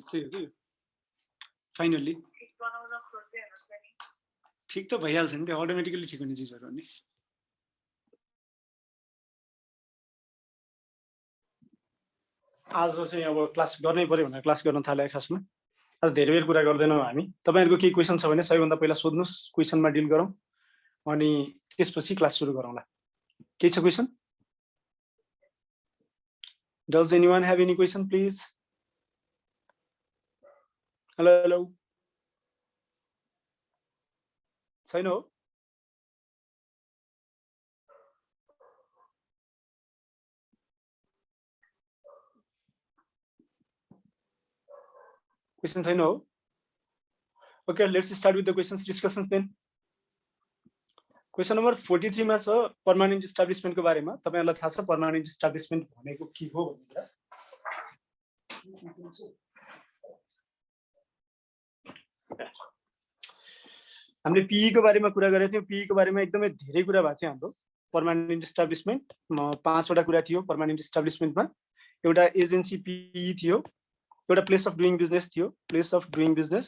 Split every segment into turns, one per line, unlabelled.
जस्तै हो कि फाइनल्ली ठिक त भइहाल्छ नि, त्यो अटोमेटिकली ठिक हुने चिजहरू हो नि। आज चाहिँ अब क्लास गर्नै पर्यो भनेर क्लास गर्न थाले। खासमा आज धेरै बेर कुरा गर्दैनौँ हामी। तपाईँहरूको केही क्वेसन छ भने सबैभन्दा पहिला सोध्नुहोस्, क्वेसनमा डिल गरौँ अनि त्यसपछि क्लास सुरु गरौँला। केही छ question? Does anyone have any question, please? Hello, hello. छैन हो? Question छैन हो? Okay, let's start with the questions discussions then. Question number 43 मा छ पर्मानेन्ट इस्टाब्लिशमेन्ट को बारेमा। तपाईहरुलाई थाहा छ पर्मानेन्ट इस्टाब्लिशमेन्ट भनेको के हो भनेर? हामीले पीई को बारेमा कुरा गरेका थियौं। पीई को बारेमा एकदमै धेरै कुरा भएको थियो हाम्रो। पर्मानेन्ट इस्टाब्लिशमेन्ट 5 वटा कुरा थियो पर्मानेन्ट इस्टाब्लिशमेन्टमा। एउटा एजेन्सी पीई थियो, एउटा प्लेस अफ डुइङ बिजनेस थियो, प्लेस अफ डुइङ बिजनेस,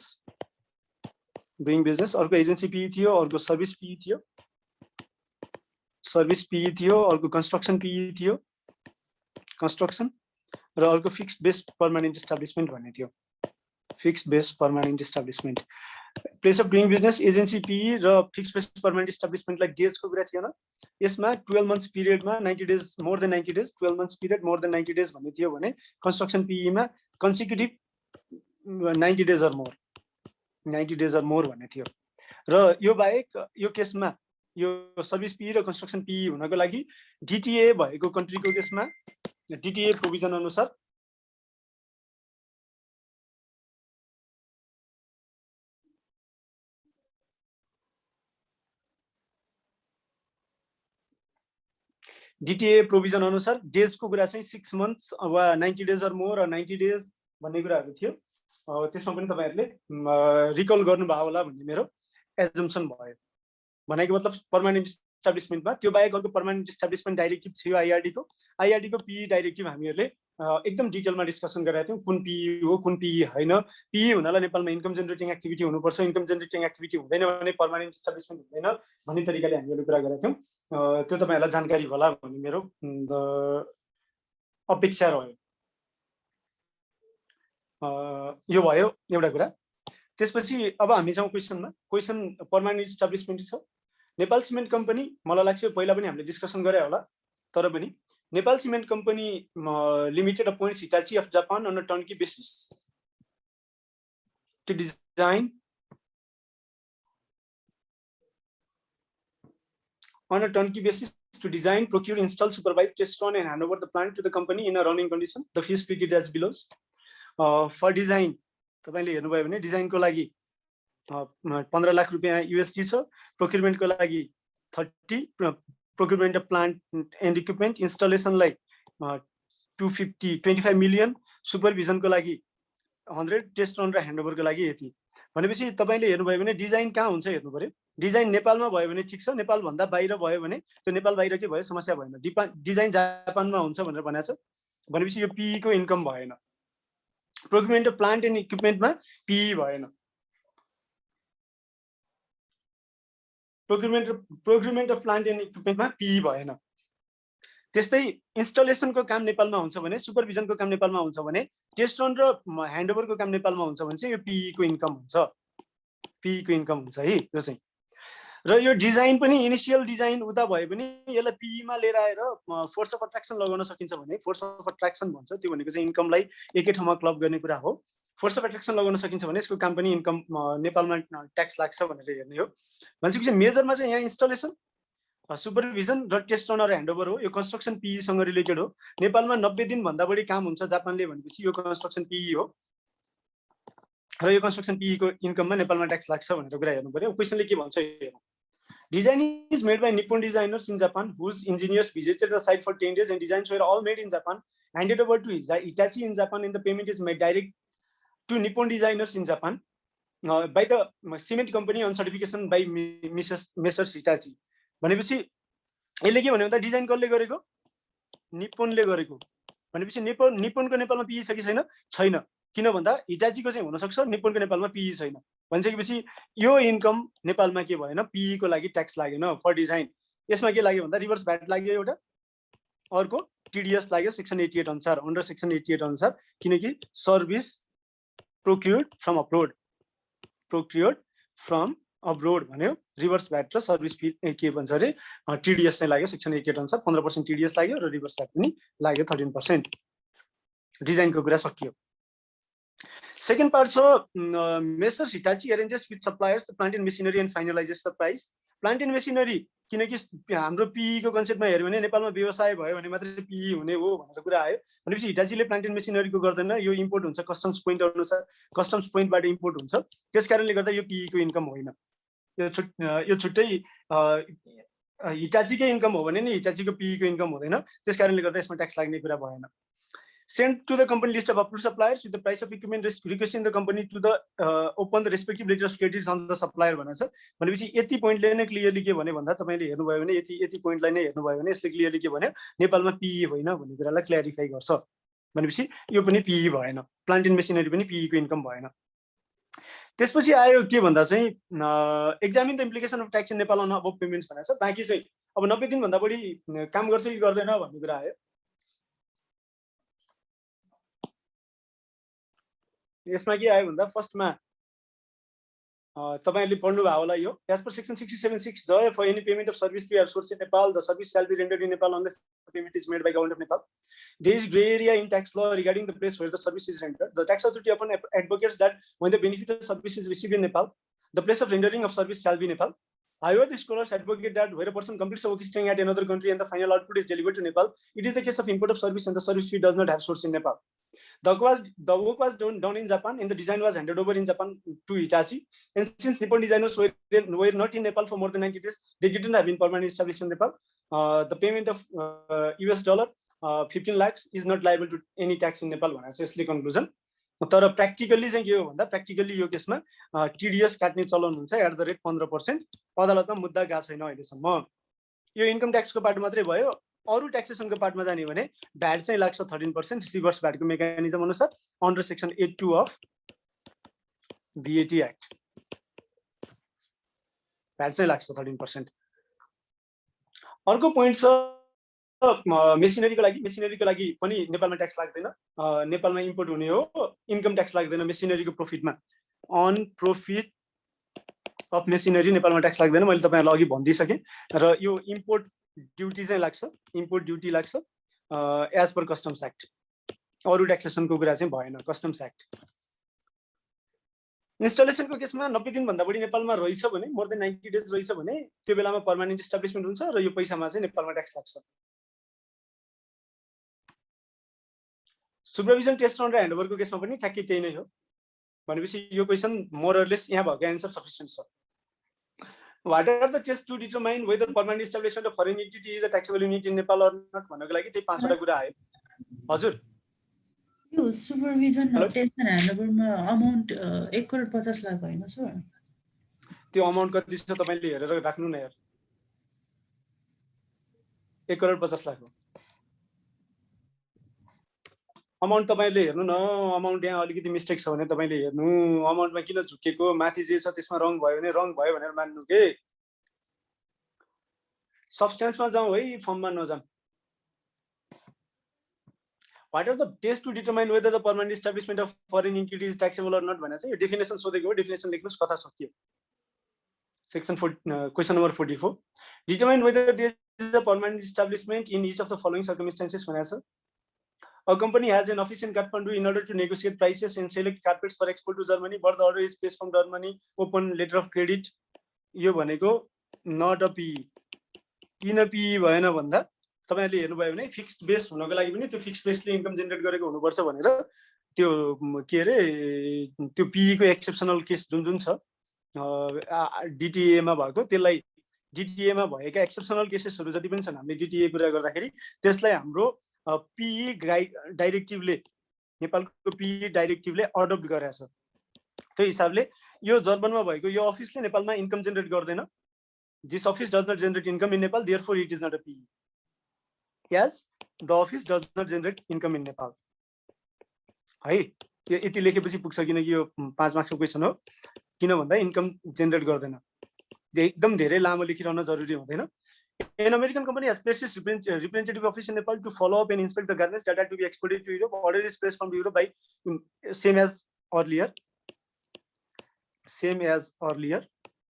अर्को एजेन्सी पीई थियो, अर्को सर्भिस पीई थियो, अर्को कन्स्ट्रक्सन पीई थियो, कन्स्ट्रक्सन, र अर्को फिक्स्ड बेस पर्मानेन्ट इस्टाब्लिशमेन्ट भन्ने थियो। Fixed base permanent establishment, place of doing business, agency PE र फिक्स्ड बेस पर्मानेन्ट इस्टाब्लिशमेन्टलाई डेजको कुरा थिएन। यसमा 12 मन्थ्स पिरियडमा 90 days, more than 90 days, 12 months period more than 90 days भन्ने थियो भने कन्स्ट्रक्सन पीई मा consecutive 90 days or more, 90 days or more भन्ने थियो। र यो बाहेक यो केसमा यो सर्भिस पीई र कन्स्ट्रक्सन पीई हुनको लागि डीटीए भएको कन्ट्रीको केसमा डीटीए प्रोभिजन अनुसार डीटीए प्रोभिजन अनुसार डेजको कुरा चाहिँ 6 मन्थ्स वा 90 डेज अर मोर, 90 डेज भन्ने कुराहरू थियो। त्यसमा पनि तपाईहरुले रिकल गर्नुभयो होला भन्ने मेरो एजम्पसन भयो। भनेको मतलब पर्मानेन्ट इस्टाब्लिशमेन्टमा त्यो बाहेक अर्को पर्मानेन्ट इस्टाब्लिशमेन्ट डाइरेक्टिभ थियो आईआरडी को। आईआरडी को पीई डाइरेक्टिभ हामीहरुले एकदम डिटेलमा डिस्कसन गरेका थियौं। कुन पीई हो, कुन पीई हैन। पीई हुनलाई नेपालमा इन्कम जेनेरेटिङ एक्टिभिटी हुनुपर्छ, इन्कम जेनेरेटिङ एक्टिभिटी हुँदैन भने पर्मानेन्ट इस्टाब्लिशमेन्ट हुँदैन भन्ने तरिकाले हामीहरुले कुरा गरेका थियौं। त्यो तपाईहरुलाई जानकारी होला भन्ने मेरो अपेक्षा रह्यो। यो भयो एउटा कुरा। त्यसपछि अब हामी जाउँ क्वेसनमा। क्वेसन पर्मानेन्ट इस्टाब्लिशमेन्ट छ। नेपाल सिमेन्ट कम्पनी, मलाई लाग्छ पहिला पनि हामीले डिस्कसन गरे होला, तर पनि Nepal cement company limited appoints Hitachi of Japan on a turnkey basis to design procure, install, supervise, test run and hand over the plant to the company in a running condition. The fees treated as below. For design तपाईले हेर्नुभयो भने डिजाइनको लागि 15 लाख रुपैयाँ USD छ। प्रोक्युरमेन्टको लागि 30, procurement of plant and equipment, इन्स्टलेसनलाई 25 मिलियन, सुपरभिजनको लागि 100, टेस्ट रन र ह्यान्डओभरको लागि यति। भनेपछि तपाईले हेर्नुभयो भने डिजाइन कहाँ हुन्छ हेर्नु पर्यो। डिजाइन नेपालमा भयो भने ठिक छ, नेपाल भन्दा बाहिर भयो भने त्यो नेपाल बाहिर के भयो समस्या भएन। डिजाइन जापानमा हुन्छ भनेर भनेको छ भनेपछि यो पीई को इन्कम भएन। प्रोक्युरमेन्ट अफ प्लान्ट एन्ड इक्विपमेन्टमा पीई भएन। प्रोक्युरमेन्ट अफ प्लान्ट एन्ड इक्विपमेन्टमा पीई भएन। त्यस्तै इन्स्टलेसनको काम नेपालमा हुन्छ भने, सुपरभिजनको काम नेपालमा हुन्छ भने, टेस्ट रन र ह्यान्डओभरको काम नेपालमा हुन्छ भने चाहिँ यो पीई को इन्कम हुन्छ। पीई को इन्कम हुन्छ है यो चाहिँ। र यो डिजाइन पनि इनिशियल डिजाइन उता भयो भने यसलाई पीई मा लिएर आएर फोर्स अफ अट्र्याक्सन लगाउन सकिन्छ भने, फोर्स अफ अट्र्याक्सन भन्छ, त्यो भनेको चाहिँ इन्कमलाई एकै ठाउँमा क्लब गर्ने कुरा हो। फोर्स अफ अट्र्याक्सन लगाउन सकिन्छ भने यसको काम पनि इन्कम नेपालमा ट्याक्स लाग्छ भनेर हेर्ने हो। भनेपछि चाहिँ मेजरमा चाहिँ यहाँ इन्स्टलेसन, सुपरभिजन र टेस्ट रन र ह्यान्डओभर हो। यो कन्स्ट्रक्सन पीई सँग रिलेटेड हो। नेपालमा 90 दिन भन्दा बढी काम हुन्छ जापानले भनेपछि यो कन्स्ट्रक्सन पीई हो। र यो कन्स्ट्रक्सन पीई को इन्कममा नेपालमा ट्याक्स लाग्छ भनेर कुरा हेर्नु पर्यो। क्वेशनले के भन्छ हेरौँ। Design is made by Nippon designers in Japan, whose engineers visited the site for 10 days, and designs were all made in Japan, handed over to Hitachi in Japan, and the payment is made direct to Nippon designers in Japan by the cement company on certification by Messrs Hitachi. भनेपछि यसले के भन्यो भन्दा design कसले गरेको? निप्पोनले गरेको। भनेपछि निप्पोनको नेपालमा पीई छ कि छैन? छैन। किन भन्दा हिटाचीको चाहिँ हुनसक्छ, निप्पोनको नेपालमा पिई छैन भनिसकेपछि यो इन्कम नेपालमा के भएन, पिई को लागि ट्याक्स लागेन फर डिजाइन। यसमा के लाग्यो भन्दा रिभर्स भ्याट लाग्यो एउटा, अर्को टिडिएस लाग्यो सेक्सन 88 अनुसार, अन्डर सेक्सन 88 अनुसार, किनकि service procured from abroad, procured from abroad भन्यो, रिभर्स भ्याट र सर्भिस फी के भन्छ अरे टिडिएस चाहिँ लाग्यो सेक्सन 88 अनुसार, 15% टिडिएस लाग्यो र रिभर्स भ्याट पनि लाग्यो 13%। डिजाइनको कुरा सकियो। सेकेन्ड पार्ट छ messrs Hitachi arranges with suppliers plant and machinery and finalises the price. Plant and machinery किनकि हाम्रो पिई को कन्सेप्टमा हेर्यो भने नेपालमा व्यवसाय भयो भने मात्रै पिई हुने हो भनेर कुरा आयो भनेपछि हिटाचीले प्लान्ट एन्ड मेसिनरीको गर्दैन, यो इम्पोर्ट हुन्छ कस्टम्स पोइन्ट अनुसार, कस्टम्स पोइन्टबाट इम्पोर्ट हुन्छ, त्यसकारणले गर्दा यो पिई को इन्कम होइन, यो छुट्टै हिटाचीकै इन्कम हो भने नि हिटाचीको पिई को इन्कम हुँदैन, त्यसकारणले गर्दा यसमा ट्याक्स लाग्ने कुरा भएन। Sent to the company list of approved suppliers with the price of equipment requesting the company to the open the respective letters of credit on the supplier भन्छ। भनेपछि यति पोइन्टले नै क्लियरली के भन्यो भन्दा तपाईले हेर्नुभयो भने यति पोइन्टलाई नै हेर्नुभयो भने यसले क्लियरली के भन्यो, नेपालमा पिई होइन भन्ने कुरालाई क्ल्यारिफाई गर्छ। भनेपछि यो पनि पिई भएन, प्लान्ट एन्ड मेसिनरी पनि पिई को इन्कम भएन। त्यसपछि आयो के भन्दा चाहिँ examine the implication of tax in Nepal on above payments भनेको छ। बाँकी चाहिँ अब 90 दिन भन्दा बढी काम गर्छ कि गर्दैन भन्ने कुरा आयो। यसमा के आयो भन्दा फर्स्टमा तपाईहरुले पढ्नु भयो होला यो, एज पर सेक्सन 67(6) ज for any payment of service to source in Nepal the service shall be rendered in Nepal unless payment is made by government of Nepal. There is gray area in tax law regarding the place where the service is rendered. The tax authority upon advocates that when the benefit of service is received in Nepal, the place of rendering of service shall be Nepal. However, the scholars advocate that where a person completes a work staying at another country and the final output is delivered to Nepal, it is the case of import of service and the service fee does not have source in Nepal. The work was done in Japan and the design was handed over in Japan to Hitachi. And since Nippon designers were not in Nepal for more than 90 days, they didn't have been permanently established in Nepal. The payment of US dollar 15 lakhs is not liable to any tax in Nepal भनेर चाहिँ यसले conclusion. तर practically चाहिँ के हो भन्दा practically यो केसमा टिडिएस काट्ने चलन हुन्छ @ 15%। अदालतमा मुद्दा गएको छैन अहिलेसम्म। यो इन्कम ट्याक्सको पार्ट मात्रै भयो। अरु ट्याक्सेसनको पार्टमा जाने भने भ्याट चाहिँ लाग्छ 13% रिभर्स भ्याटको मेकानिजम अनुसार under section 82 of VAT act. VAT चाहिँ लाग्छ 13%। अर्को पोइन्ट छ मेसिनरीको लागि पनि नेपालमा ट्याक्स लाग्दैन। नेपालमा इम्पोर्ट हुने हो, इन्कम ट्याक्स लाग्दैन मेसिनरीको प्रॉफिटमा। अन प्रॉफिट अफ मेसिनरी नेपालमा ट्याक्स लाग्दैन, मैले तपाईहरुलाई अघि भन्दिसके। र यो इम्पोर्ट ड्युटी चाहिँ लाग्छ, इम्पोर्ट ड्युटी लाग्छ एज पर कस्टम्स एक्ट। अरु ट्याक्सेसनको कुरा चाहिँ भएन, कस्टम्स एक्ट। इन्स्टलेसनको केसमा 90 दिन भन्दा बढी नेपालमा रहिछ भने, मोर देन 90 डेज रहिछ भने त्यो बेलामा पर्मानेन्ट इस्टाब्लिशमेन्ट हुन्छ र यो पैसामा चाहिँ नेपालमा ट्याक्स लाग्छ। सुपरभिजन टेस्ट रन र ह्यान्डओभरको केसमा पनि ठ्याक्कै त्यही नै हो। भनेपछि यो क्वेशन मोरलेस यहाँ भएको एन्सर सफिसिएन्ट छ। What are the tests to determine whether permanent establishment of foreign entity is a taxable unit in Nepal or not भन्नको लागि त्यही 5 वटा कुरा आयो। हजुर
यो सुपरभिजन टेस्ट र ह्यान्डओभरमा अमाउन्ट 1,50,00,000 लाख हैन सर?
त्यो अमाउन्ट कति छ तपाईले हेरेर राख्नु न यार। 1,50,00,000 हो अमाउन्ट। तपाईले हेर्नु न, अमाउन्ट यहाँ अलिकति मिस्टेक छ भने तपाईले हेर्नु, अमाउन्टमा किन झुकेको, माथि जे छ त्यसमा रङ भयो भने रङ भयो भनेर मान्नु के। सब्स्टेन्समा जाउँ है, फर्ममा नजाउँ। What are the tests to determine whether the permanent establishment of foreign entity is taxable or not भनेर चाहिँ यो डेफिनेसन सोधेको हो। डेफिनेसन लेख्नुस्, कथा सकियो। Section 4 question number 44 determine whether there is a permanent establishment in each of the following circumstances भनेर छ। A company has an office in Kathmandu in order to negotiate prices and select carpets for export to Germany, but the order is placed from Germany, open letter of credit। यो भनेको not a PE। किन PE भएन भन्दा तपाईहरुले हेर्नुभयो भने fixed base हुनको लागि पनि त्यो फिक्स्ड बेसले इन्कम जेनेरेट गरेको हुनुपर्छ भनेर त्यो के रे त्यो PE को एक्सेप्सनल केस जुन छ DTA मा भएको, त्यसलाई DTA मा भएका एक्सेप्सनल केसेसहरु जति पनि छन् हामीले DTA कुरा गर्दाखेरि त्यसलाई हाम्रो PE डाइरेक्टिभले, नेपालको PE डाइरेक्टिभले अडप्ट गरेको छ। त्यो हिसाबले यो जर्मनमा भएको यो अफिसले नेपालमा इन्कम जेनेरेट गर्दैन। This office does not generate income in Nepal, therefore it is not a PE. Yes, the office does not generate income in Nepal. है यो यति लेखेपछि पुग्छ किनकि यो 5 मार्क्सको क्वेसन हो। किन भन्दा इन्कम जेनेरेट गर्दैन, एकदम धेरै लामो लेखिरहन जरुरी हुँदैन। An American company has placed its representative office in Nepal to follow up and inspect the garments that are to be exported to Europe. Order is placed from Europe by same as earlier.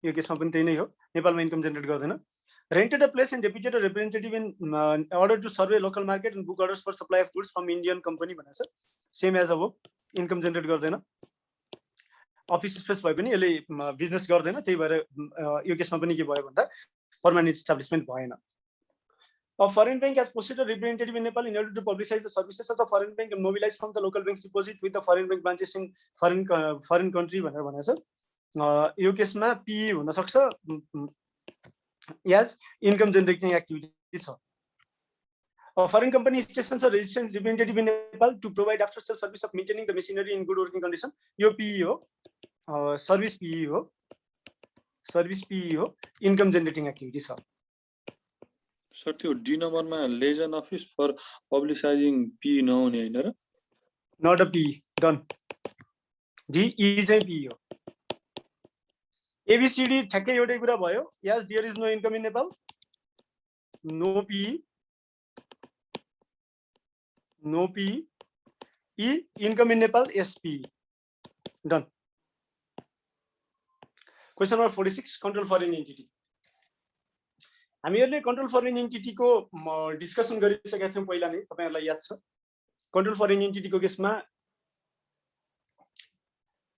यो केसमा पनि त्यही नै हो, नेपालमा income generate गर्दैन। Rented a place and deputed a representative in order to survey local market and book orders for supply of goods from Indian company भनेछ, same as above, income generate गर्दैन। अफिस स्पेस भए पनि यसले business गर्दैन, त्यही भएर यो केसमा पनि के भयो भन्दा permanent establishment भएन। A foreign bank has posted a representative in Nepal in order to publicize the services of the foreign bank and mobilize from the local bank's deposit with the foreign bank branches in foreign country भनेर भनेछ। यो केसमा P हुन सक्छ yes income generating activity छ। A foreign company stations a registered representative in Nepal to provide after sales service of maintaining the machinery in good working condition। यो P हो, service P हो, इन्कम जेनेरेटिङ एक्टिभिटी छ।
Sir त्यो D नम्बरमा liaison office for publicizing P नहुने हैन र?
Not a P, done. D E चाहिँ पी हो। एबीसीडी ठ्याक्कै एउटै कुरा भयो। Yes there is no income in Nepal, no P, E income in Nepal, SP, done. Question number 46 control foreign entity. हामीहरूले कन्ट्रोल फरेन एन्टिटीको डिस्कसन गरिसकेका थियौँ पहिला नै, तपाईहरुलाई याद छ। कन्ट्रोल फरेन एन्टिटीको केसमा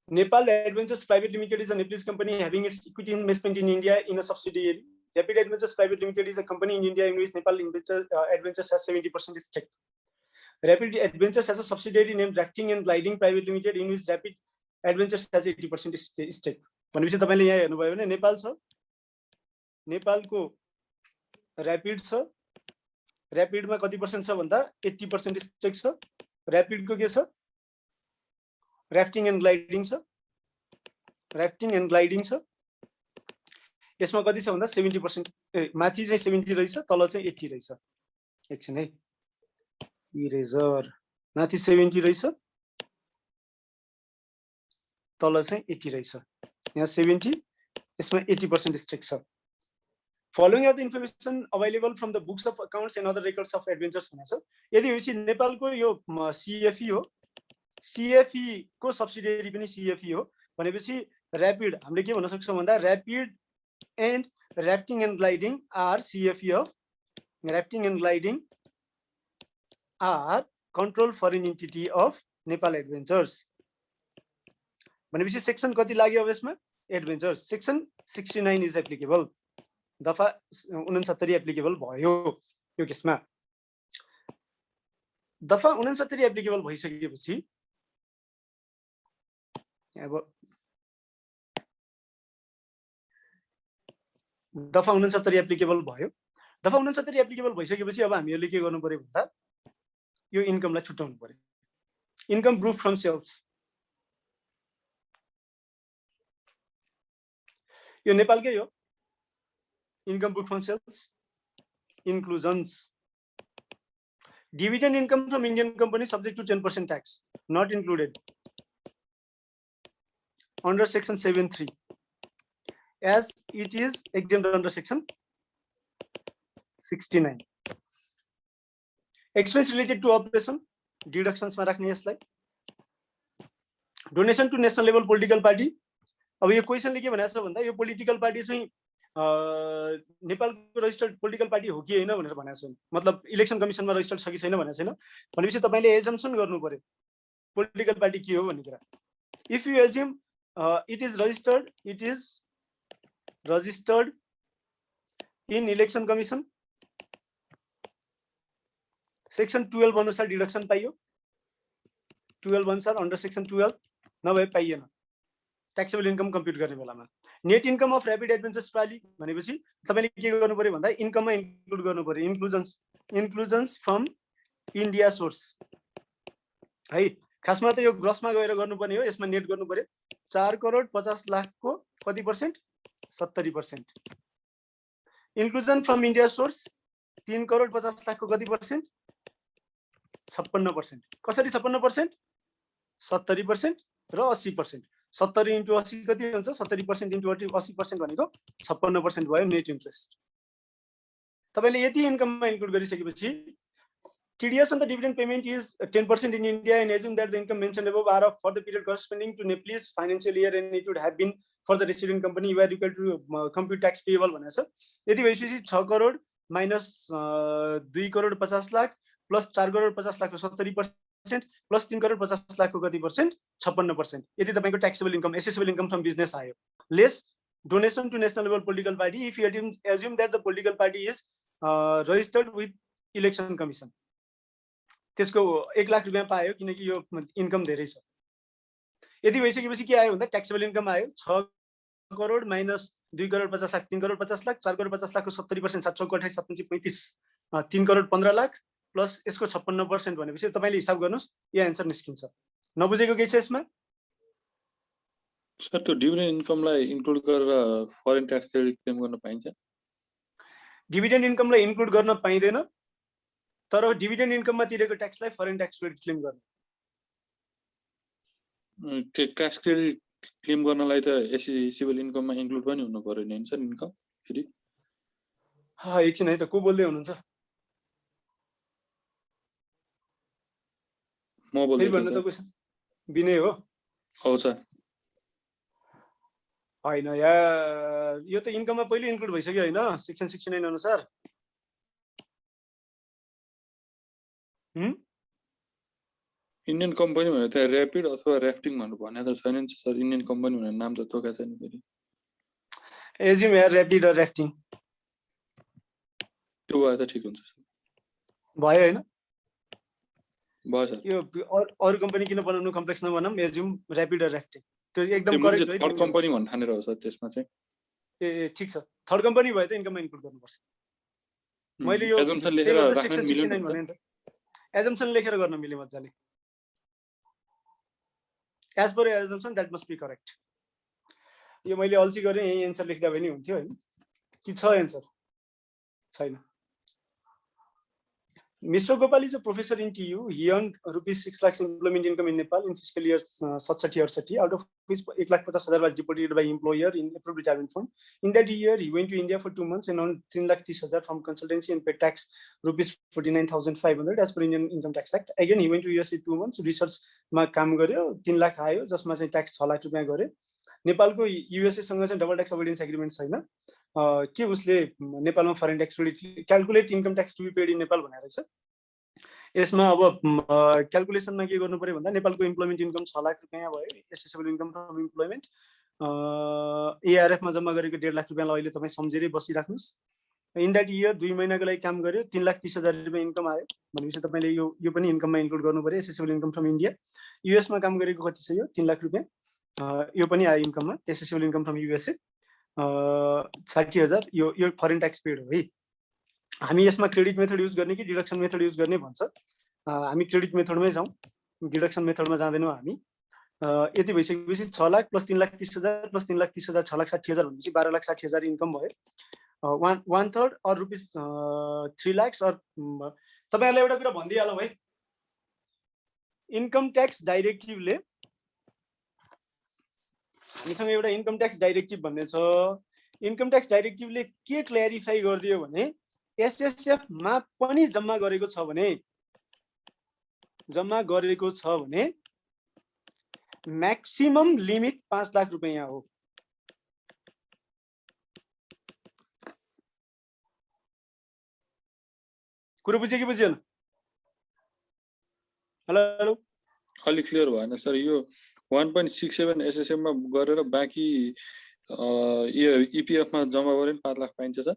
Nepal adventures private limited is a Nepalese company having its equity investment in India in a subsidiary. Rapid Adventures Private Limited is a company in India in which Nepal Adventures has 70% stake. Rapid Adventures has a subsidiary named Rafting and Gliding Private Limited in which Rapid Adventures has 80% stake. भनेपछि तपाईले यहाँ हेर्नुभयो भने नेपाल छ, नेपालको rapid छ, र्यापिडमा कति percent छ भन्दा 80% स्टेक छ। र्यापिडको के छ, राफ्टिङ एन्ड ग्लाइडिङ छ, यसमा कति छ भन्दा 70%, माथि चाहिँ 70 रहेछ, तल चाहिँ 80 रहेछ। एकछिन है, इरेजर, माथि 70 रहेछ, तल चाहिँ 80 रहेछ। यहाँ 70, यसमा 80% स्टेक छ। Following are the information available from the books of accounts and other records of adventures भनेछ। यदि यो नेपालको यो सीएफई हो, सीएफई को सब्सिडियरी पनि सीएफई हो भनेपछि र्यापिड हामीले के भन्न सक्छौं भन्दा rapid and rafting and gliding are CFE of rafting and gliding are control foreign entity of Nepal adventures भनेपछि सेक्सन कति लाग्यो अब यसमा एडभेन्चर्स सेक्सन 69 इज एप्लिकेबल दफा 69 एप्लिकेबल भयो यो केसमा दफा 69 एप्लिकेबल भइसकेपछि अब दफा 69 एप्लिकेबल भयो दफा 69 एप्लिकेबल भइसकेपछि अब हामीहरुले के गर्नु पर्यो भन्दा यो इन्कमलाई छुटाउनु पर्यो इन्कम प्रुफ फ्रम सेल्स यो नेपालकै हो income proof from sales inclusions dividend income from Indian company subject to 10% tax not included under section 7(3) as it is exempt under section 69 expense related to operation deductions ma rakhne यसलाई donation to national level political party अब यो question ले के भनेको छ भन्दा यो political party चाहिँ नेपालको रजिस्टर्ड पोलिटिकल पार्टी हो कि हैन भनेर भनेको छैन मतलब इलेक्सन कमिसनमा रजिस्टर्ड छ कि छैन भनेको छैन भनेपछि तपाईले एजम्पसन गर्नु पर्यो पोलिटिकल पार्टी के हो भन्ने कुरा if you assume it is registered in election commission section 12 अनुसार डिडक्सन पाइयो 12 अनुसार अन्डर सेक्सन 12 नभए पाइएन ट्याक्सेबल इन्कम कम्प्युट गर्ने बेलामा net income of rapid adventures प्राली भनेपछि तपाईले के गर्नु पर्यो भन्दा इन्कममा इन्क्लुड गर्नु पर्यो इन्क्लुजन्स फ्रम इन्डिया सोर्स है खासमा त यो ग्रसमा गएर गर्नुपर्ने हो यसमा नेट गर्नु पर्यो 4 करोड 50 लाखको कति percent 70% inclusion from India source 3 crore 50 लाखको कति पर्सेन्ट 56% कसरी 56% 70% र 80%। 70 into 80 कति हुन्छ? 70% into 80% भनेको 56% भयो नेट इन्ट्रेस्ट। तपाईले यति इन्कममा इन्क्लुड गरिसकेपछि TDS on the dividend payment is 10% in India, and assume that the income mentioned above are for the period corresponding to Nepal's financial year, and it would have been for the resident company. You are required to compute tax payable भनेको छ। यति भएपछि 6 crore minus 2 crore 50 lakh plus 4 crore 50 लाखको 70% plus 3 crore 50 लाखको कति percent? 56%। यति तपाईको taxable income, assessable income from business आयो। Less donation to national level political party if you assume that the political party is registered with election commission। त्यसको 1 लाख रुपैयाँ पायो किनकि यो इन्कम धेरै छ। यदि भइसकेपछि के आयो भन्दा ट्याक्सेबल इन्कम आयो 6 करोड माइनस 2 करोड 50 लाख 3 करोड 50 लाख 4 करोड 50 लाखको 70% 7 चौको 28 7 35 3 करोड 15 लाख प्लस यसको 56% भनेपछि तपाईले हिसाब गर्नुस् यो आन्सर निस्किन्छ। नबुझेको के छ यसमा?
सर त्यो डिभिडेन्ड इन्कमलाई इन्क्लुड गरेर फरेन ट्याक्स क्रेडिट क्लेम गर्न पाइन्छ?
डिभिडेन्ड इन्कमलाई इन्क्लुड गर्न पाइदैन, तर डिभिडेन्ड इन्कममा तिरेको ट्याक्सलाई फरेन ट्याक्स क्रेडिट क्लेम गर्नु।
ट्याक्स क्रेडिट क्लेम गर्नलाई त एसेसेबल इन्कममा इन्क्लुड पनि हुनु पर्यो नि सर इन्कम फेरि?
एकछिन है त, को बोल्दै हुनुहुन्छ?
म बोल्दै
भन्नु त क्वेशन। विनय हो?
हो सर।
हैन यार, यो त इन्कममा पहिले इन्क्लुड भइसक्यो हैन सेक्सन 69 अनुसार।
इन्डियन कम्पनी भनेर त ऱ्यापिड अथवा ऱ्याफ्टिङ भन्नु भने त छैन नि सर। इन्डियन कम्पनी भनेर नाम त तोका छैन फेरि।
एज्युम यार ऱ्यापिड र ऱ्याफ्टिङ
त्यो भए त ठिक हुन्छ सर।
भयो हैन?
भयो सर।
यो अरु कम्पनी किन बनाउनु कम्प्लेक्स नबनाम, एज्युम ऱ्यापिड र ऱ्याफ्टिङ त्यो एकदम करेक्ट है।
थर्ड कम्पनी भन्न ठानेर हो सर त्यसमा चाहिँ।
ए ठीक छ, थर्ड कम्पनी भए त इन्कममा इन्क्लुड गर्नुपर्छ। मैले यो
एजम्पसन लेखेर राख्न मिल्यो नि
भने नि त एजम्पसन लेखेर गर्न मिल्यो मज्जाले। As per assumption that must be correct. यो मैले अल्छी गरेँ, यही एन्सर लेख्दा पनि हुन्थ्यो हैन? कि छ एन्सर? छैन। Mr. Gopal is a professor in TU. He earned rupees 6 lakhs employment income in Nepal in fiscal year 67-68, out of which 1,50,000 was deposited by employer in approved retirement fund. In that year, he went to India for 2 months and earned 3,30,000 from consultancy and paid tax rupees 49,500 as per Indian Income Tax Act. Again, he went to USA 2 months, research मा काम गर्यो, 3 लाख आयो जसमा चाहिँ tax 6 lakh रुपैयाँ गर्यो। नेपालको USA सँग चाहिँ डबल ट्याक्स अभोइडेन्स एग्रीमेन्ट छैन के उसले नेपालमा foreign tax credit calculate income tax to be paid in Nepal भनेर छ। यसमा अब क्याल्कुलेसनमा के गर्नु पर्यो भन्दा नेपालको इम्प्लोइमेन्ट इन्कम 6 लाख रुपैयाँ भयो, accessible income from employment ARF मा जम्मा गरेको 1.5 लाख रुपैयाँलाई अहिले तपाई सम्झेरै बसिराख्नुस्। इन दैट इयर 2 महिनाको लागि काम गर्यो, 3,30,000 रुपैयाँ इन्कम आयो भनेपछि तपाईले यो पनि इन्कममा इन्क्लुड गर्नु पर्यो। Accessible income from India, US मा काम गरेको कति छ यो? 3 लाख रुपैयाँ, यो पनि आयो इन्कममा। एसेसेबल इन्कम फ्रम युएसए 60,000, यो फरेन ट्याक्स पेड हो है। हामी यसमा क्रेडिट मेथड युज गर्ने कि डिडक्सन मेथड युज गर्ने भन्छ। हामी क्रेडिट मेथडमै जाउँ, डिडक्सन मेथडमा जाँदैनौँ हामी। यति भइसकेपछि 6 लाख प्लस 3,30,000 प्लस 3,30,000 6,60,000 भनेपछि 12,60,000 इन्कम भयो। 1/3 और रुपिस 3 lakhs और तपाईहरुलाई एउटा कुरा भन्दिहालौँ है, इन्कम ट्याक्स डाइरेक्टिभले हामीसँग एउटा इन्कम ट्याक्स डाइरेक्टिभ भन्ने छ। इन्कम ट्याक्स डाइरेक्टिभले के क्ल्यारिफाई गरिदियो भने एसएसएफ मा पनि जम्मा गरेको छ भने म्याक्सिमम लिमिट 5 लाख रुपैयाँ हो। कुरो बुझ्यो कि बुझेन? हेलो
अलि क्लियर भएन सर। यो 1.67 एसएसएम मा गरेर बाँकी यो इपीएफ मा जम्मा गरे 5 लाख पाइन्छ सर?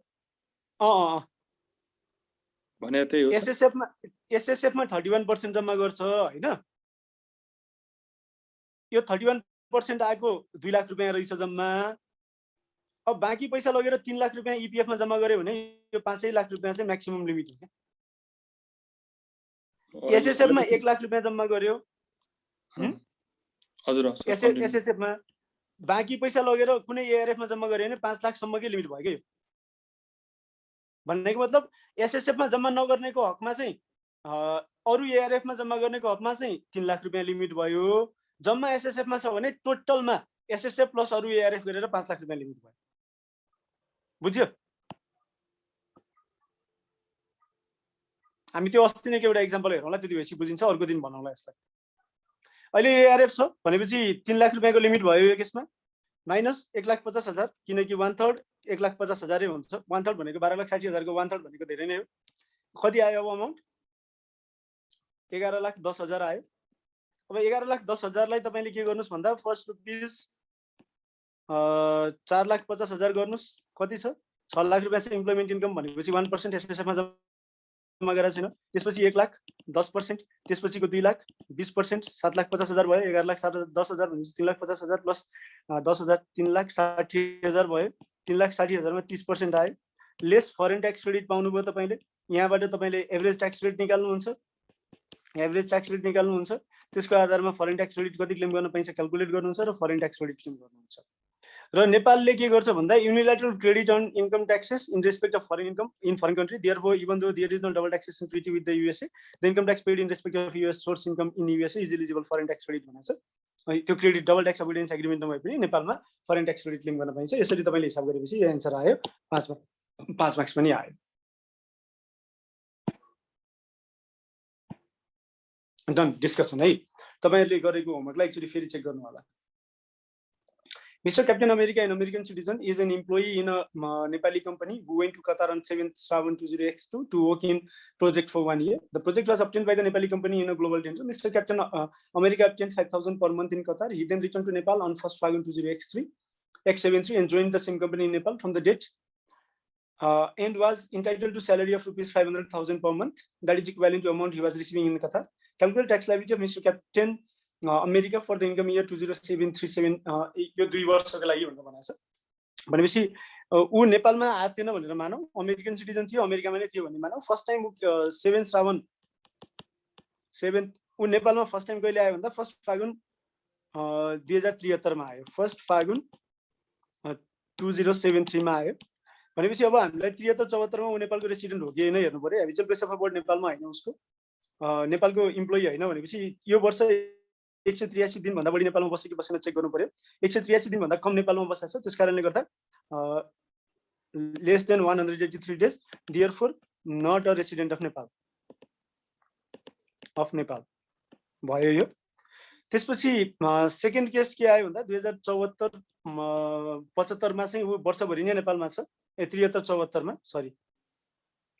भने त्यही हो।
एसएसएफ मा 31% जम्मा गर्छ हैन? यो 31% आएको 2 लाख रुपैयाँ रहेछ जम्मा। अब बाँकी पैसा लगेर 3 लाख रुपैयाँ इपीएफ मा जम्मा गर्यो भने यो 5 लाख रुपैयाँ चाहिँ म्याक्सिमम लिमिट हो। एसएसएफ मा 1 लाख रुपैयाँ जम्मा गर्यो,
हजुर
एसएसएफ मा बाँकी पैसा लगेर कुनै एआरएफ मा जम्मा गर्यो भने 5 लाख सम्मकै लिमिट भयो के? भन्नेको मतलब एसएसएफ मा जम्मा नगर्नेको हकमा चाहिँ अरू एआरएफ मा जम्मा गर्नेको हकमा चाहिँ 3 लाख रुपैयाँ लिमिट भयो। जम्मा एसएसएफ मा छ भने टोटलमा एसएसएफ प्लस अरू एआरएफ गरेर 5 लाख रुपैयाँ लिमिट भयो। बुझ्यो? हामी त्यो अस्ति नै एउटा एक्जाम्पल हेरौँला, त्यति भएपछि बुझिन्छ, अर्को दिन भनौँला यसलाई। अहिले एआरएफ छ भनेपछि 3 लाख रुपैयाँको लिमिट भयो यो केसमा, माइनस 1,50,000 किनकि 1/3 1,50,000 हुन्छ। 1/3 भनेको 12,60,000 को 1/3 भनेको धेरै नै हो। कति आयो अब अमाउन्ट? 11,10,000 आयो। अब 11,10,000 लाई तपाईले के गर्नुस् भन्दा फर्स्ट रुपीस 4,50,000 गर्नुस्। कति छ? 6 लाख रुपैयाँ चाहिँ इम्प्लोइमेन्ट इन्कम भनेपछि 1% एसएसएफ मा जम्मा गरेर छैन। त्यसपछि 1 लाख 10%, त्यसपछिको 2 लाख 20%, 7,50,000 भयो। 11,10,000 भनेपछि 3,50,000 प्लस 10,000 3,60,000 भयो। 3,60,000 मा 30% आयो। लेस फरेन ट्याक्स क्रेडिट पाउनुभयो तपाईले। यहाँबाट तपाईले एभरेज ट्याक्स रेट निकाल्नुहुन्छ। एभरेज ट्याक्स रेट निकाल्नुहुन्छ, त्यसको आधारमा फरेन ट्याक्स क्रेडिट कति क्लेम गर्न पाइन्छ क्याल्कुलेट गर्नुहुन्छ र फरेन ट्याक्स क्रेडिट क्लेम गर्नुहुन्छ। र नेपालले के गर्छ भन्दा unilateral credit on income taxes in respect of foreign income in foreign country, therefore even though there is no double taxation treaty with the USA, the income tax paid in respect of US source income in USA is eligible foreign tax credit भनेको छ। त्यो credit double tax avoidance agreement नभए पनि नेपालमा foreign tax credit claim गर्न पाइन्छ। यसरी तपाईले हिसाब गरेपछि यो आन्सर आयो। 5 मार्क्स पनि आयो। डन डिस्कसन है। तपाईहरुले गरेको होमवर्कलाई एकचोटी फेरि चेक गर्नु होला। Mr. Captain America, an American citizen, is an employee in a Nepali company who went to Qatar on 7th Shravan 20x2 to work in project for 1 year. The project was obtained by the Nepali company in a global tender. Mr. Captain America obtained 5,000 per month in Qatar. He then returned to Nepal on 1st Shravan 20x73 and joined the same company in Nepal from the date and was entitled to salary of rupees 500,000 per month. That is equivalent to amount he was receiving in Qatar. Calculate tax liability of Mr. Captain America for the income year 2007-37 यो 2 वर्षको लागि भनेर भनेको छ। भनेपछि उ नेपालमा आएको थिएन भनेर मानौ, अमेरिकन सिटिजन थियो, अमेरिकामा नै थियो भन्ने मानौ। फर्स्ट टाइम 7 श्रावण 7 उ नेपालमा फर्स्ट टाइम कहिले आयो भन्दा 1 फागुन 2073 मा आयो। 1 फागुन 2073 मा आयो। भनेपछि अब हामीलाई 73-74 मा उ नेपालको रेसिडेन्ट हो कि हैन हेर्नु पर्यो। हामी चाहिँ प्लेस अफ बोर्ड नेपालमा हैन, उसको नेपालको इम्प्लोइ हैन भनेपछि यो वर्ष 183 दिन भन्दा बढी नेपालमा बस्यो कि बसेन चेक गर्नु पर्यो। 183 दिन भन्दा कम नेपालमा बसेको छ, त्यसकारणले गर्दा less than 183 days, therefore not a resident of Nepal भयो यो। त्यसपछि सेकेन्ड केस के आयो भन्दा 2074-75 मा चाहिँ उ वर्षभरि नै नेपालमा छ। 73-74 मा सरी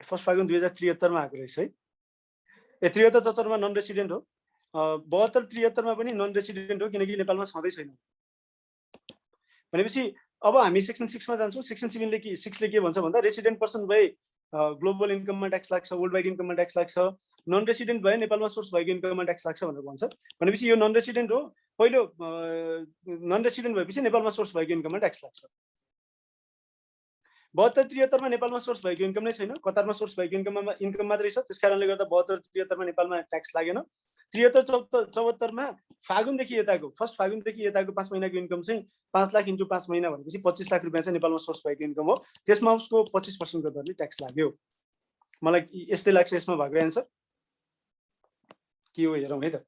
1 फागुन 2073 मा आएको रहेछ है। 73-74 मा नन रेसिडेन्ट हो। 72-73 मा पनि नन रेसिडेन्ट हो किनकि नेपालमा छँदै छैन। भनेपछि अब हामी सेक्सन 6 मा जान्छौँ। सेक्सन 6 ले के भन्छ भन्दा रेसिडेन्ट पर्सन भए ग्लोबल इन्कममा ट्याक्स लाग्छ, वर्ल्ड वाइड इन्कममा ट्याक्स लाग्छ, नन रेसिडेन्ट भए नेपालमा सोर्स भएको इन्कममा ट्याक्स लाग्छ भनेर भन्छ। भनेपछि यो नन रेसिडेन्ट हो। पहिलो नन रेसिडेन्ट भएपछि नेपालमा सोर्स भएको इन्कममा ट्याक्स लाग्छ। 72-73 मा नेपालमा सोर्स भएको इन्कम नै छैन, कतारमा सोर्स भएको इन्कम मात्रै छ। त्यसकारणले गर्दा 72-73 मा नेपालमा ट्याक्स लागेन। 73-74 मा फागुनदेखि यताको 1 फागुनदेखि यताको 5 महिनाको इन्कम चाहिँ 5 लाख इन्टु 5 महिना भनेपछि 25 लाख रुपैयाँ चाहिँ नेपालमा सोर्स भएको इन्कम हो। त्यसमा उसको 25% को दरले ट्याक्स लाग्यो। मलाई यस्तै लाग्छ यसमा भएको आन्सर के हो हेरौँ है त।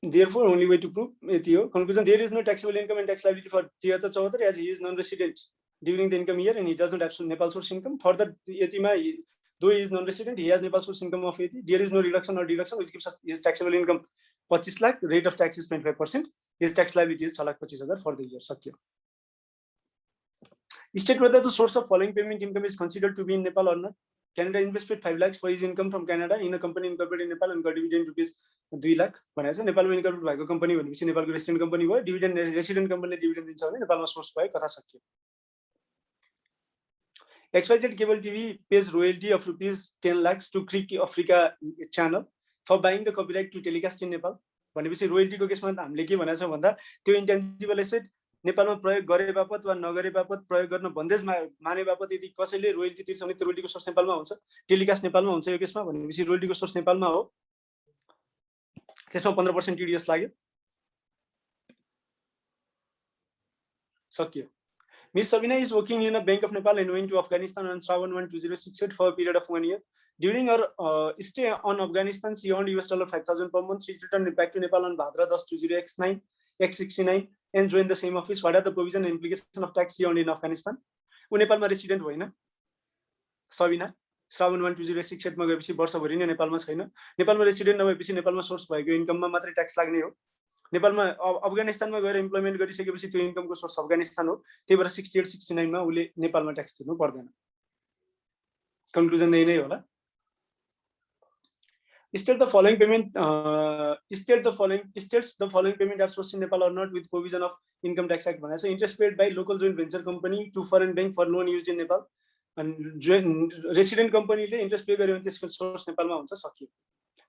Therefore, only way to prove यति हो। Conclusion: there is no taxable income and tax liability for 73-74 as he is non-resident during the income year and he does not have Nepal source income. Further, यतिमा though he is non-resident, he has Nepal source income of 80. There is no reduction or deduction which gives us his taxable income 25 lakh. Rate of tax is 25%. His tax liability is 6,25,000 for the year. Sakyo. State whether the source of following payment income is considered to be in Nepal or not. Canada invested 5 lakhs for his income from Canada in a company incorporated in Nepal and got dividend rupees 2 lakh. भनेको छ नेपालमा incorporate भएको company भनेपछि नेपालको resident company भयो। Dividend resident कम्पनीले dividend दिन्छ भने नेपालमा सोर्स भयो। कथा सकियो। XYZ Cable TV pays royalty of rupees 10 lakhs to Creek Africa channel for buying the copyright to telecast in Nepal. भनेपछि रोयल्टीको केसमा हामीले के भनेको छ भन्दा त्यो इन्टेन्जिबल एसेट नेपालमा प्रयोग गरे बापत वा नगरे बापत प्रयोग गर्न बन्देज माने बापत यदि कसैले रोयल्टी तिर्छ भने त्यो रोयल्टीको सोर्स नेपालमा हुन्छ, टेलिकास्ट नेपालमा हुन्छ। यो केसमा भनेपछि रोयल्टीको सोर्स नेपालमा हो। त्यसमा 15% टीडीएस लाग्यो। सकियो। Ms. Sabina is working in a Bank of Nepal and went to Afghanistan on Shravan 1, 2068 for a period of 1 year. During her stay on Afghanistan, she earned $5,000 per month. She returned back to Nepal on Bhadra 10 X69 and joined the same office. What are the provision and implication of tax she earned in Afghanistan? ऊ नेपालमा resident होइन सबिना श्रावण 1, 2068 मा गएपछि वर्षभरि नै नेपालमा छैन नेपालमा रेसिडेन्ट नभएपछि नेपालमा सोर्स भएको इन्कममा मात्रै ट्याक्स लाग्ने हो नेपालमा अफगानिस्तानमा गएर इम्प्लोयमेन्ट गरिसकेपछि त्यो इन्कमको सोर्स अफगानिस्तान हो त्यही भएर 68 69 मा उले नेपालमा ट्याक्स तिर्नु पर्दैन कन्क्लुजन यही नै होला State the following payment are sourced in Nepal or not with provision of Income Tax Act. So interest paid by local joint venture company to foreign bank for loan used in Nepal and resident company le interest pay गर्यो भने त्यसको source नेपालमा हुन्छ सकियो.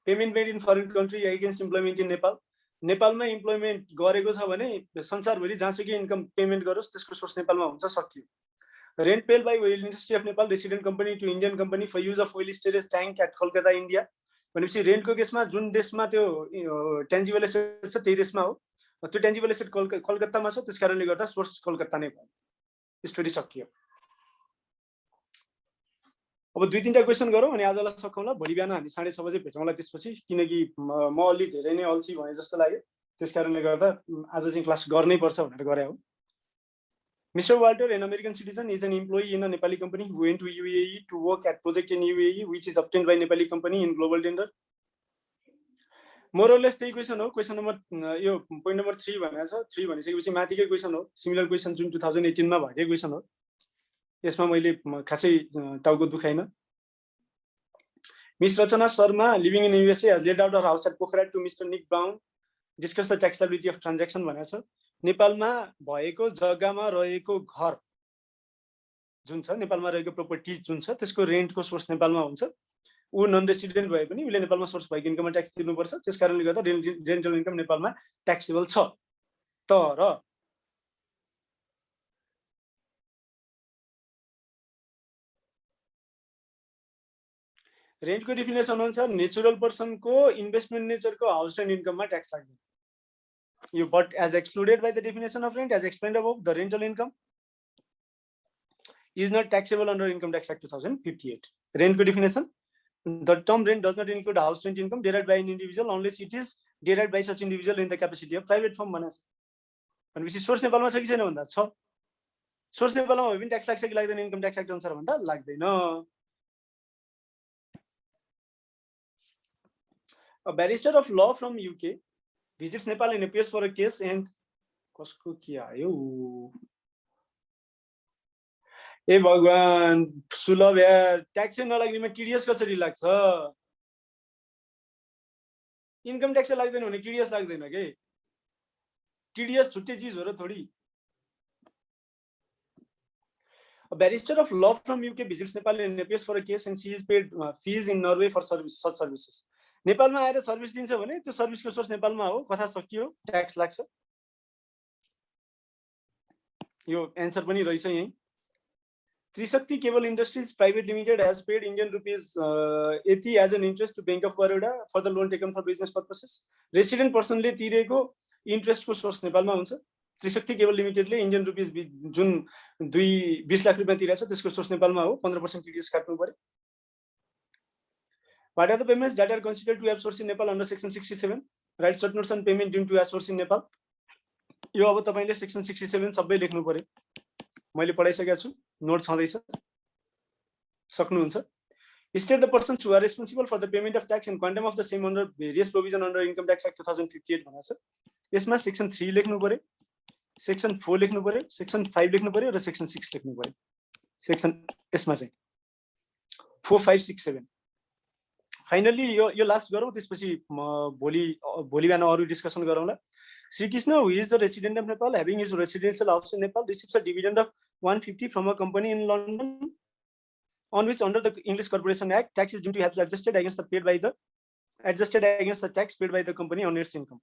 Payment made in foreign country against employment in Nepal. नेपालमा employment गरेको छ भने संसारभरि जहाँसुकै income payment गरोस् त्यसको source नेपालमा हुन्छ सकियो. Rent paid by oil industry of Nepal resident company to Indian company for use of oil storage tank at Kolkata, India. भनेपछि रेन्टको केसमा जुन देशमा त्यो टेन्जिबल एसेट छ त्यही देशमा हो त्यो टेन्जिबल एसेट कलकत्तामा छ त्यसकारणले गर्दा सोर्स कलकत्ता नै भयो स्टोरी सकियो अब दुई तीनटा क्वेशन गरौँ अनि आजलाई सकौँला भोलि बिहान हामी 6:30 बजे भेटौँला त्यसपछि किनकि म अलि धेरै नै अल्छी भए जस्तो लाग्यो त्यसकारणले गर्दा आज चाहिँ क्लास गर्नै पर्छ भनेर गरे हो Mr. Walter, an American citizen, is an employee in a Nepali company who went to UAE to work at project in UAE, which is obtained by Nepali company in global tender. More or less, the question हो question number यो point number 3 भनेको छ 3 भनिसकेपछि माथिकै question हो similar question जुन 2018 मा भएको question हो यसमा मैले खासै टाउको दुखाइन Ms. Rachana Sharma, living in USA, has laid out her house at Pokhara to Mr. Nick Brown, discuss the taxability of transaction भनेको छ नेपालमा भएको जग्गामा रहेको घर जुन छ नेपालमा रहेको प्रोपर्टी जुन छ त्यसको रेन्टको सोर्स नेपालमा हुन्छ उ नन रेसिडेन्ट भए पनि उले नेपालमा सोर्स भएको इन्कममा ट्याक्स तिर्नु पर्छ त्यसकारणले गर्दा रेन्टल इन्कम नेपालमा ट्याक्सेबल छ तर रेन्टको डेफिनेसन अनुसार नेचुरल पर्सनको इन्भेस्टमेन्ट नेचरको हाउस रेन्ट इन्कममा ट्याक्स लाग्दैन but as excluded by the definition of rent as explained above, the rental income is not taxable under Income Tax Act 2058. Rent definition: the term rent does not include house rent income derived by an individual unless it is derived by such individual in the capacity of private firm. And which is source नेपालमा छ कि छैन भन्दा छ source नेपालमा भए पनि tax लाग्छ कि लाग्दैन इन्कम ट्याक्स एक्ट अनुसार भन्दा लाग्दैन A barrister of law from UK visits Nepal and appears for a case and कसको के आयो ए भगवान सुलभ यार ट्याक्स नलाग्नेमा टीडीएस कसरी लाग्छ इन्कम ट्याक्स लाग्दैन भने टीडीएस लाग्दैन के टीडीएस छुट्टै चीज हो र थोडी A barrister of law from UK visits Nepal and appears for a case and she is paid fees in Norway for such services. नेपालमा आएर सर्भिस दिन्छ भने त्यो सर्भिसको सोर्स नेपालमा हो कथा सकियो ट्याक्स लाग्छ यो एन्सर पनि रहेछ यही Trishakti cable industries private limited has paid Indian rupees 80 as an interest to Bank of Baroda for the loan taken for business purposes. Resident पर्सनले तिरेको इन्ट्रेस्टको सोर्स नेपालमा हुन्छ त्रिशक्ति केबल लिमिटेडले Indian rupees जुन 20 लाख रुपैयाँ तिरेछ त्यसको सोर्स नेपालमा हो 15% टीडीएस काट्नु पर्यो What are the payments that are considered to have source in Nepal under section 67? Write short notes on payment due to have source in Nepal. यो अब तपाईले section 67 सबै लेख्नु पर्यो मैले पढाइसकेको छु नोट छँदैछ सक्नुहुन्छ State the persons who are responsible for the payment of tax and quantum of the same under various provision under Income Tax Act 2058 भनेको छ यसमा section 3 लेख्नु पर्यो section 4 लेख्नु पर्यो section 5 लेख्नु पर्यो र section 6 लेख्नु पर्यो section यसमा चाहिँ 4 5 6 7 फाइनली यो लास्ट गरौँ त्यसपछि भोलि बिहान अरु डिस्कसन गरौँला Sri Krishna, who is the resident of Nepal, having his residential house in Nepal, receives a dividend of 150 from a company in London, on which, under the English Corporation Act, tax is due to have adjusted against the tax paid by the company on its income.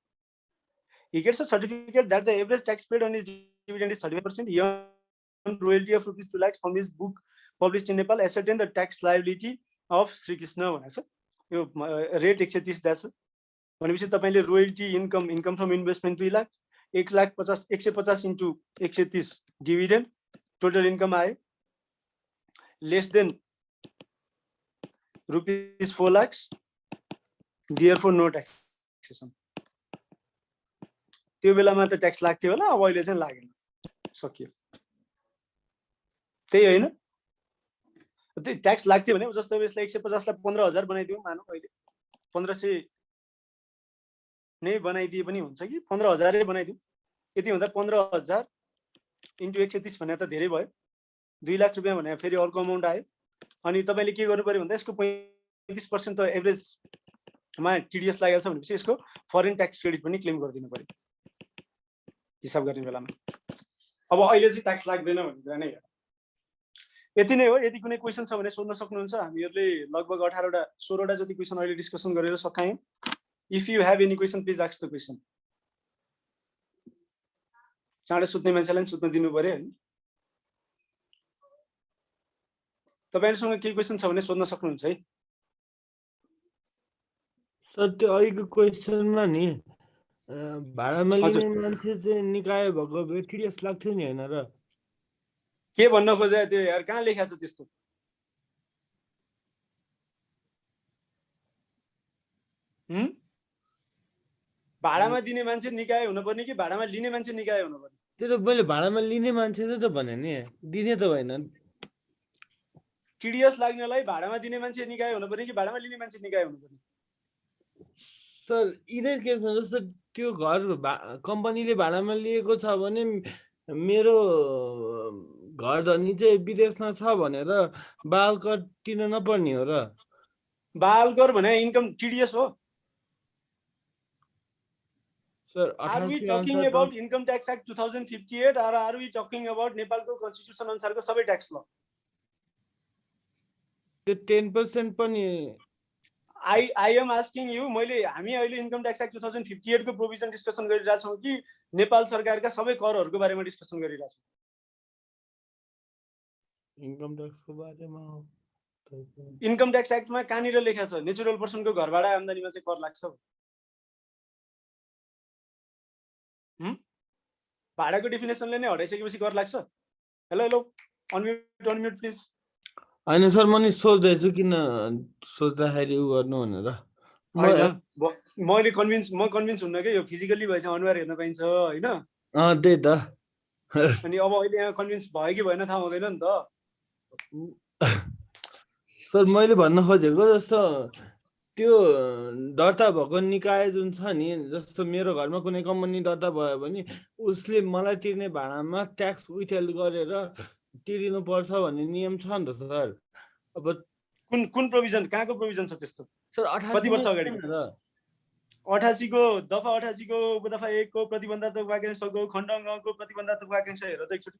He gets a certificate that the average tax paid on his dividend is 35%. He earned royalty of rupees 2 lakhs from his book published in Nepal. Ascertain the tax liability of Sri Krishna. यो rate 130 दाछ भनेपछि तपाईले royalty income from investment 2 lakh 150 150 into 130 dividend total income आयो less than rupees 4 lakh, therefore no taxation. त्यो बेलामा त tax लाग्थ्यो होला, अब अहिले चाहिँ लागेन, सकियो। त्यही होइन, त्यो ट्याक्स लाग्थ्यो भने जस्तो यसलाई 150 लाई 15,000 बनाइदिउँ मानौँ, अहिले 1500 नै बनाइदिए पनि हुन्छ कि 15,000 बनाइदिउँ। यति हुँदा 15,000 इन्टु 130 भने त धेरै भयो, 2 लाख रुपियाँ भने फेरि अर्को अमाउन्ट आयो। अनि तपाईँले के गर्नु पर्यो भन्दा यसको 35% त एभरेजमा टिडिएस लागेको छ भनेपछि यसको फरेन ट्याक्स क्रेडिट पनि क्लेम गरिदिनु पर्यो हिसाब गर्ने बेलामा। अब अहिले चाहिँ ट्याक्स लाग्दैन भन्ने कुरा नै हो। यति नै हो। यदि कुनै क्वेसन छ भने सोध्न सक्नुहुन्छ। हामीहरूले लगभग 18वटा 16वटा जति क्वेसन अहिले डिस्कसन गरेर सकायौँ। If you have any question please ask the question. चाँडो सुत्ने मान्छेलाई पनि सुत्न दिनु पर्यो हैन। तपाईहरुसँग केही क्वेसन छ भने सोध्न सक्नुहुन्छ है।
सर त्यो अहिलेको क्वेसनमा नि भाडामा लिने मान्छे चाहिँ निकाय भएको टिडिएस लाग्थ्यो नि हैन र?
के भन्न खोजे त्यो यार, कहाँ लेखा छ त्यस्तो? भाडामा दिने मान्छे निकाय हुनुपर्ने कि भाडामा लिने मान्छे निकाय हुनुपर्ने?
त्यो त मैले भाडामा लिने मान्छे त भने नि, दिने त होइन।
टिडिएस लाग्नलाई भाडामा दिने मान्छे निकाय हुनुपर्ने कि भाडामा लिने मान्छे निकाय हुनुपर्ने?
सर यिनै केसमा जस्तो त्यो घर कम्पनीले भाडामा लिएको छ भने मेरो घर धनी चाहिँ विदेशमा छ भनेर बाल कर तिर्न नपर्ने हो र?
बाल कर भने इन्कम टिडिएस हो।
Sir
Are we talking about Income Tax Act 2058 or are we talking about नेपालको कन्स्टिट्युसन अनुसारको सबै ट्याक्स ल?
त्यो 10% पनि
I am asking you, हामी अहिले इन्कम ट्याक्स एक्ट 2058 को प्रोभिजन डिस्कसन गरिरहेका छौं कि नेपाल सरकारका सबै करहरुको बारेमा डिस्कसन गरिरहेका छौं?
इन्कम ट्याक्सको बारेमा हो।
इन्कम ट्याक्स एक्टमा कहाँनिर लेखा छ नेचुरल पर्सनको घरबाट आम्दानीमा चाहिँ कर लाग्छ? भाडाको डेफिनेसनले नै हटाइसकेपछि कर लाग्छ? Hello hello unmute please.
हैन सर, म नि सोच्दैछु किन सोच्दाखेरि उ गर्नु भनेर।
मैले म कन्भिन्स हुन्न के, यो फिजिकली भएछ अनुहार हेर्न पाइन्छ हैन?
त्यही त।
अनि अब अहिले यहाँ कन्भिन्स भयो कि भएन थाहा हुँदैन नि त।
सर मैले भन्न खोजेको जस्तो त्यो दर्ता भएको निकाय जुन छ नि, जस्तो मेरो घरमा कुनै कम्पनी दर्ता भयो भने उसले मलाई तिर्ने भाडामा ट्याक्स विथहेल्ड गरेर तिर्नु पर्छ भन्ने नियम छ नि त सर। अब
कुन प्रोभिजन, कहाँको प्रोभिजन छ त्यस्तो?
सर
कति वर्ष अगाडि? 88 को दफा 88 को उपदफा 1 को प्रतिबन्धात्मक वाक्यांशको खण्ड अङ्गको प्रतिबन्धात्मक वाक्यांश हेर त एकचोटि।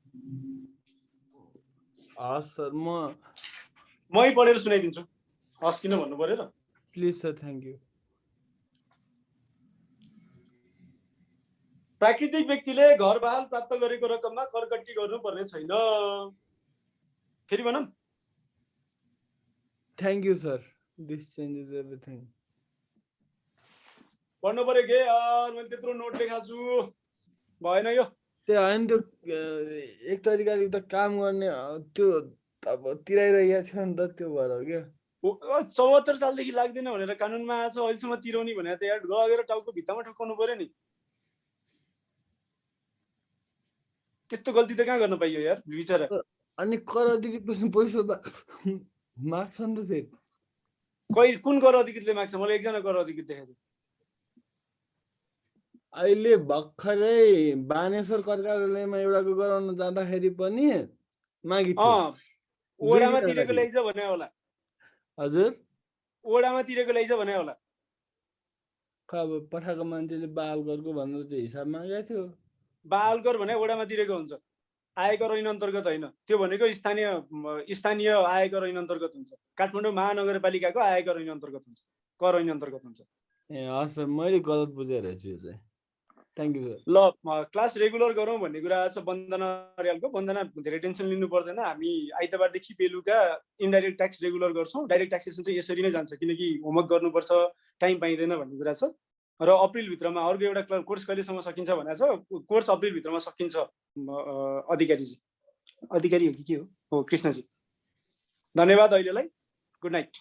हस् सर,
मै पढेर सुनाइदिन्छु। हस् किन भन्नु पर्यो र?
Please sir, thank you.
प्राकृतिक व्यक्तिले घर बहाल प्राप्त गरेको रकममा कर कट्टी गर्नुपर्ने छैन। फेरि भनौँ?
Thank you sir, this changes everything.
पढ्नु पर्यो के यार, मैले त्यत्रो नोट लेखाएको छु, भएन यो।
त्यो हैन, त्यो एक तरिकाले त काम गर्ने त्यो अब तिराइरहेको थियो नि त, त्यो भएर हो क्या।
74 सालदेखि लाग्दैन भनेर कानुनमा आछ, अहिलेसम्म तिरौनी भनेर त यार गएर टाउको भित्तामा ठोक्काउनु पर्यो नि। त्यस्तो गल्ती त कहाँ गर्न पाइयो यार बिचरा।
अनि कर अधिकृत पनि पैसा माग्छ नि त फेरि।
कुन कर अधिकृतले माग्छ? मलाई एकजना कर अधिकृत देखाइदिनु।
अहिले भर्खरै बानेश्वर कर कार्यालयमा एउटाको गराउन जाँदाखेरि पनि मागिथ्यो।
ओडामा तिरेको ल्याइज भने होला।
हजुर,
ओडामा तिरेको ल्याइज भने होला।
अब पठाएको मान्छेले बाल करको भनेर चाहिँ हिसाब मागेको थियो।
बाल कर भने ओडामा तिरेको हुन्छ, आयकर ऐन अन्तर्गत होइन। त्यो भनेको स्थानीय आयकर ऐन अन्तर्गत हुन्छ। काठमाडौँ महानगरपालिकाको आयकर ऐन अन्तर्गत हुन्छ, कर ऐन अन्तर्गत हुन्छ।
ए हस् सर, मैले गलत बुझेर छु यो चाहिँ। Thank you sir.
ल क्लास रेगुलर गरौँ भन्ने कुरा छ वन्दना अर्यालको। वन्दना धेरै टेन्सन लिनु पर्दैन, हामी आइतबारदेखि बेलुका इन्डाइरेक्ट ट्याक्स रेगुलर गर्छौँ। डाइरेक्ट ट्याक्सेसन चाहिँ यसरी नै जान्छ किनकि होमवर्क गर्नुपर्छ, टाइम पाइँदैन भन्ने कुरा छ। र अप्रिलभित्रमा अर्को एउटा कोर्स कहिलेसम्म सकिन्छ भनेको छ, कोर्स अप्रिलभित्रमा सकिन्छ अधिकारीजी। अधिकारी हो कि के हो कृष्णजी धन्यवाद अहिलेलाई गुड नाइट